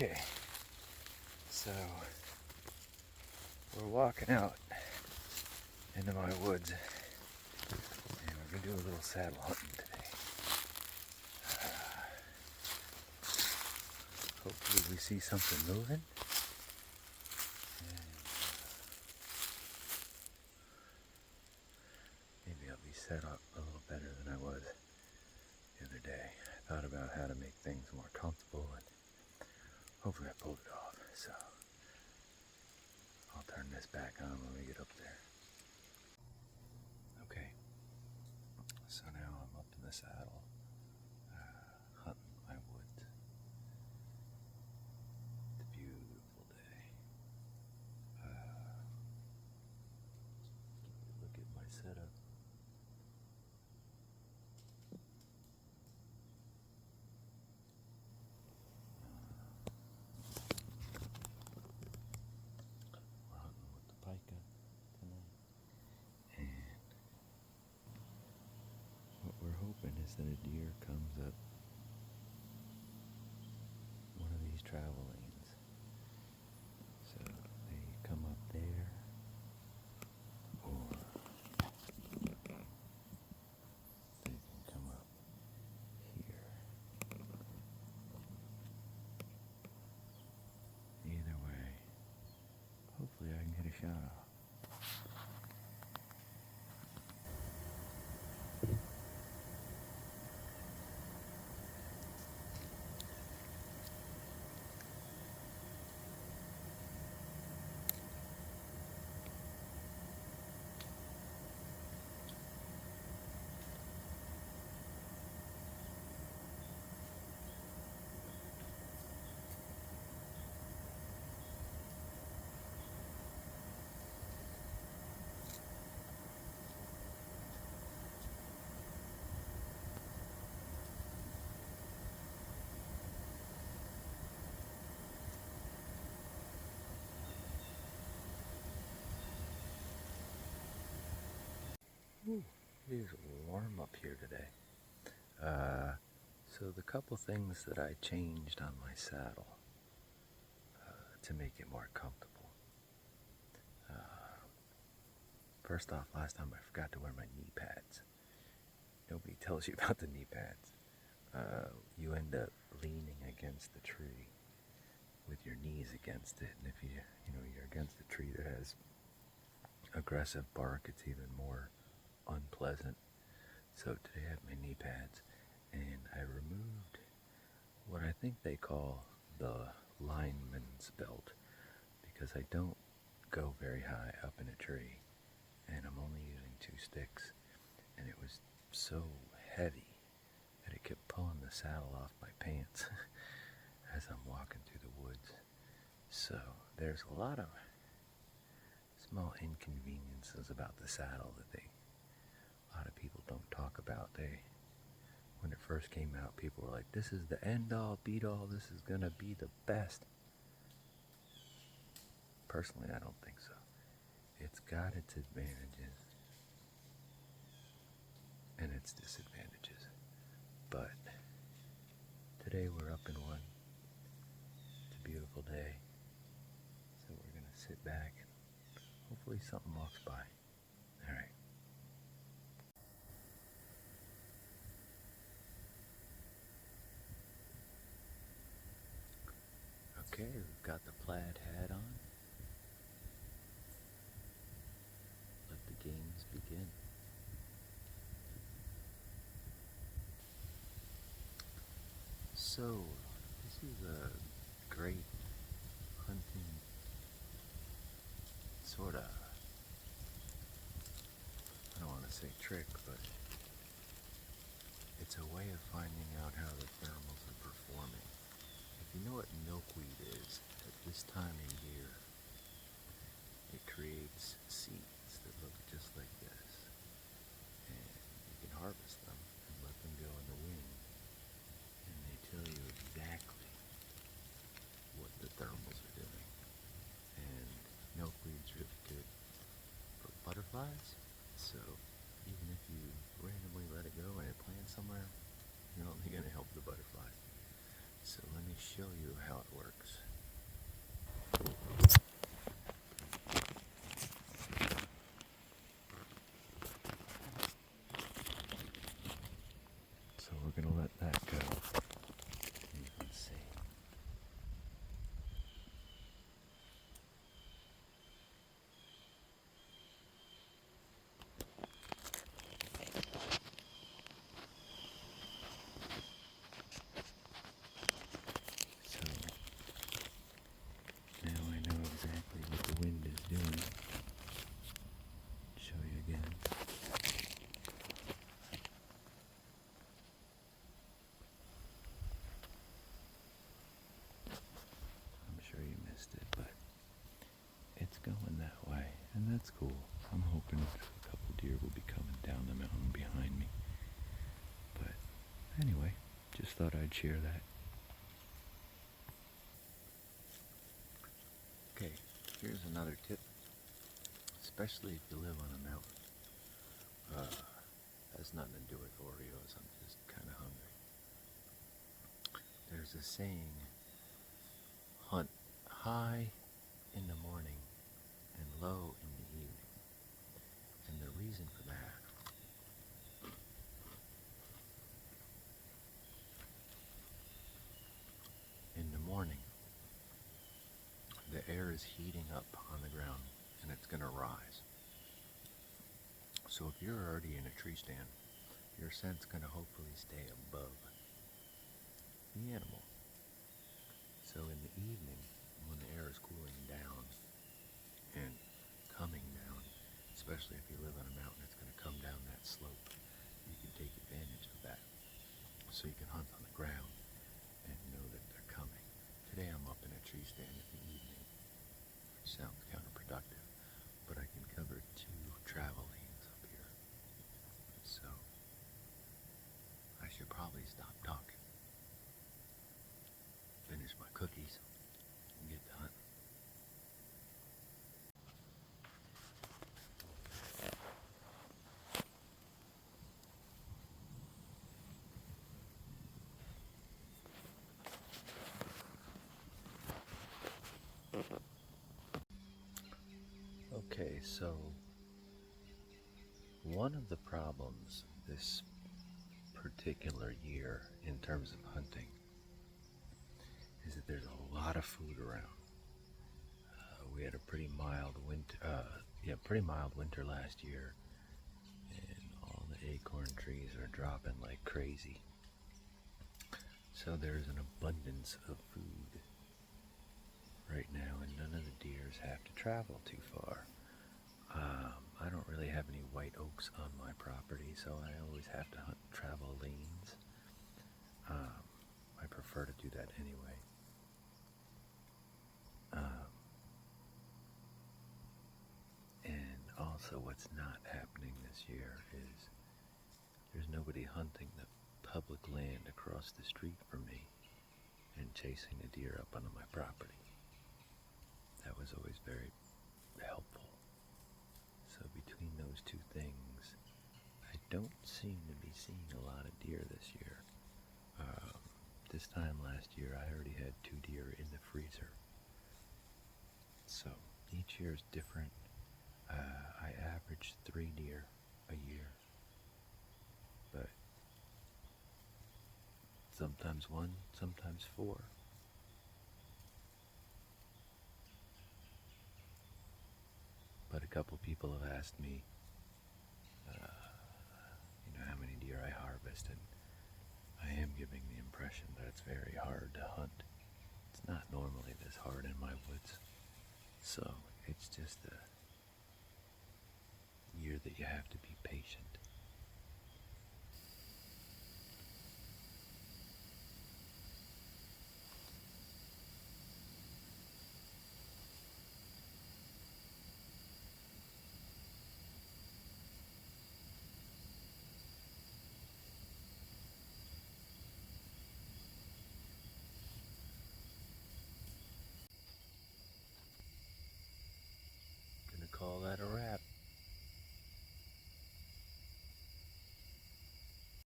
Okay, so we're walking out into my woods and we're going to do a little saddle hunting today. Hopefully we see something moving. And maybe I'll be set up a little better than I was the other day. I thought about how to make things more comfortable and hopefully I pulled it off. So I'll turn this back on when we get up there. Okay, so now I'm up in the saddle, hunting my woods. It's a beautiful day. Look at my setup. We're hunting with the pika tonight. And what we're hoping is that a deer comes up one of these travel lanes. So they come up there, or they can come up here. Either way, hopefully I can get a shot off. Ooh, it is warm up here today. So the couple things that I changed on my saddle to make it more comfortable. First off, last time I forgot to wear my knee pads. Nobody tells you about the knee pads. You end up leaning against the tree with your knees against it, and if you're against a tree that has aggressive bark, it's even more unpleasant. So today I have my knee pads, and I removed what I think they call the lineman's belt, because I don't go very high up in a tree, and I'm only using 2 sticks, and it was so heavy that it kept pulling the saddle off my pants as I'm walking through the woods. So there's a lot of small inconveniences about the saddle that a lot of people don't talk about. When it first came out, people were like, this is the end all, beat all, this is gonna be the best. Personally, I don't think so. It's got its advantages and its disadvantages. But today we're up in one. It's a beautiful day. So we're gonna sit back and hopefully something walks by. All right. Okay, we've got the plaid hat on. Let the games begin. So, this is a great hunting sort of, I don't want to say trick, but it's a way of finding out how the thermals are performing. If you know what milkweed is, at this time of year, it creates seeds that look just like this. And you can harvest them and let them go in the wind, and they tell you exactly what the thermals are doing. And milkweed's really good for butterflies, so even if you randomly let it go and it plants somewhere, you're only going to help the butterfly. So let me show you how it works. And that's cool. I'm hoping a couple deer will be coming down the mountain behind me. But anyway, just thought I'd share that. Okay, here's another tip, especially if you live on a mountain. Has nothing to do with Oreos, I'm just kind of hungry. There's a saying, hunt high in the morning and low in the evening. And the reason for that in the morning, the air is heating up on the ground and it's going to rise. So if you're already in a tree stand, your scent's going to hopefully stay above the animal. So in the evening, when the air is cooling down and coming down, especially if you live on a mountain, it's going to come down that slope. You can take advantage of that. So you can hunt on the ground and know that they're coming. Today I'm up in a tree stand in the evening, which sounds counterproductive, but I can cover 2 travel lanes up here. So I should probably stop talking, finish my cookies, and get to hunting. Okay, so one of the problems this particular year in terms of hunting is that there's a lot of food around. We had a pretty mild winter last year, and all the acorn trees are dropping like crazy. So there's an abundance of food right now, and none of the deers have to travel too far. I don't really have any white oaks on my property, so I always have to hunt travel lanes. I prefer to do that anyway. And also what's not happening this year is there's nobody hunting the public land across the street from me and chasing the deer up onto my property. That was always very helpful. So between those 2 things, I don't seem to be seeing a lot of deer this year. This time last year, I already had 2 deer in the freezer. So each year is different. I average 3 deer a year, but sometimes 1, sometimes 4. But a couple people have asked me, how many deer I harvest, and I am giving the impression that it's very hard to hunt. It's not normally this hard in my woods, so it's just a year that you have to be patient.